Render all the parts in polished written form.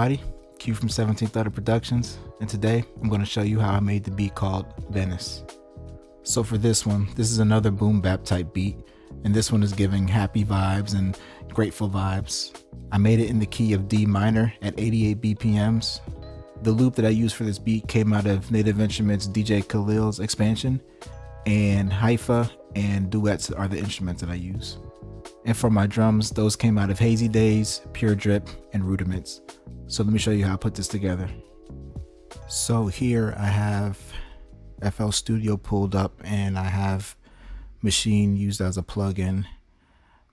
everybody, Q from 17th Letter Productions, and today I'm going to show you how I made the beat called Venice. So for this one, this is another boom bap type beat, and this one is giving happy vibes and grateful vibes. I made it in the key of D minor at 88 BPMs. The loop that I used for this beat came out of Native Instruments DJ Khalil's expansion, and Haifa and duets are the instruments that I use. And for my drums, those came out of Hazy Days, Pure Drip, and Rudiments. So let me show you how I put this together. So here I have FL Studio pulled up and I have Machine used as a plugin.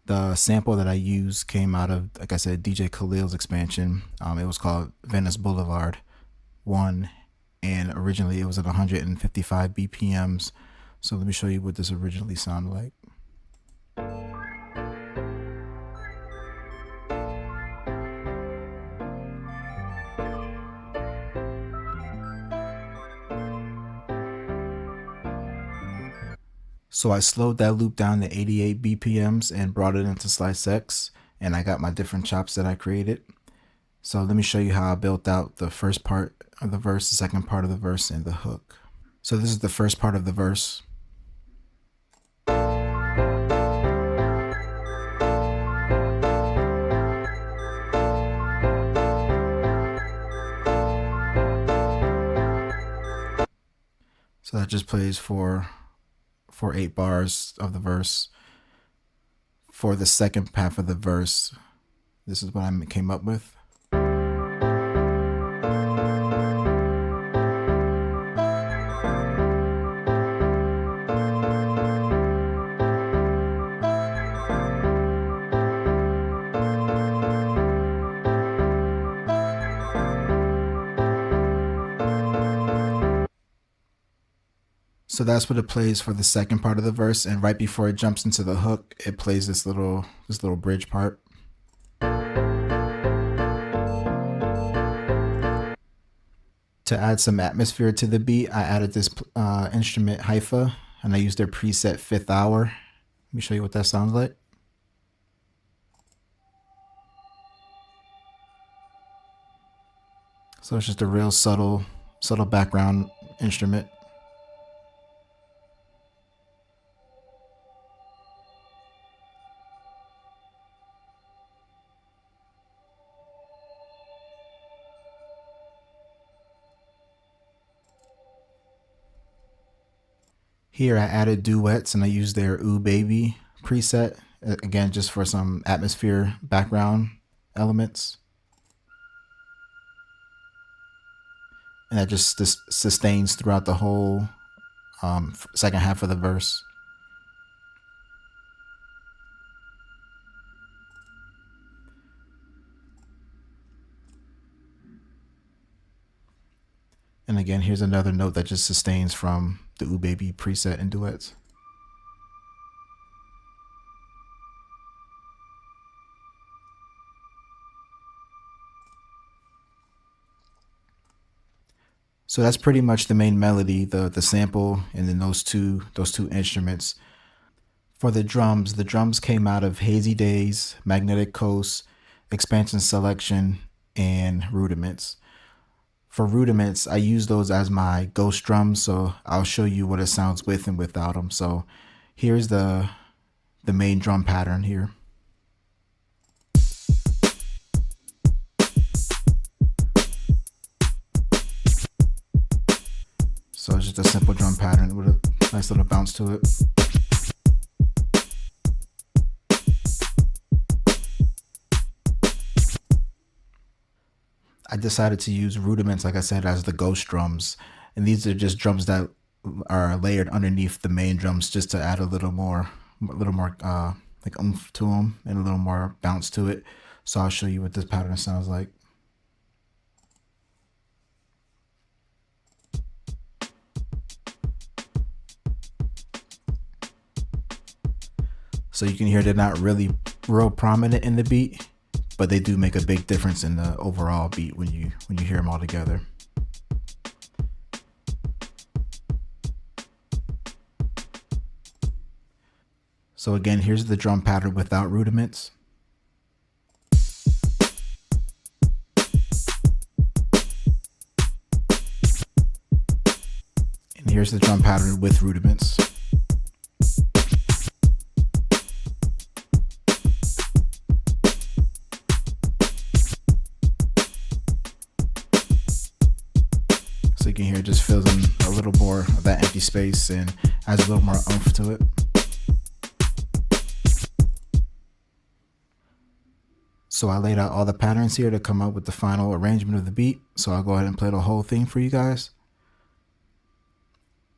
The sample that I used came out of, like I said, DJ Khalil's expansion. It was called Venice Boulevard 1, and originally it was at 155 BPMs. So let me show you what this originally sounded like. So I slowed that loop down to 88 BPMs and brought it into Slice X, and I got my different chops that I created. So let me show you how I built out the first part of the verse, the second part of the verse, and the hook. So this is the first part of the verse. So that just plays for 8 bars of the verse. For the second half of the verse, this is what I came up with. So that's what it plays for the second part of the verse, and right before it jumps into the hook, it plays this little bridge part. To add some atmosphere to the beat, I added this instrument Haifa, and I used their preset 5th hour. Let me show you what that sounds like. So it's just a real subtle background instrument. Here I added duets and I used their Ooh Baby preset, again just for some atmosphere background elements. And that just sustains throughout the whole second half of the verse. And again, here's another note that just sustains from the Ooh Baby preset and duets. So that's pretty much the main melody, the sample, and then those two instruments. For the drums came out of Hazy Days, Magnetic Coast, Expansion Selection, and Rudiments. For Rudiments, I use those as my ghost drums, so I'll show you what it sounds with and without them. So here's the main drum pattern here. So it's just a simple drum pattern with a nice little bounce to it. I decided to use Rudiments, like I said, as the ghost drums. And these are just drums that are layered underneath the main drums just to add a little more like oomph to them and a little more bounce to it. So I'll show you what this pattern sounds like. So you can hear they're not really real prominent in the beat, but they do make a big difference in the overall beat when you hear them all together. So again, here's the drum pattern without Rudiments. here's the drum pattern with Rudiments. So you can hear it just fills in a little more of that empty space and adds a little more oomph to it. So I laid out all the patterns here to come up with the final arrangement of the beat. So I'll go ahead and play the whole thing for you guys.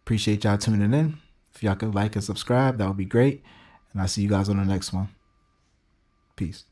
Appreciate y'all tuning in. If y'all could like and subscribe, that would be great. And I'll see you guys on the next one. Peace.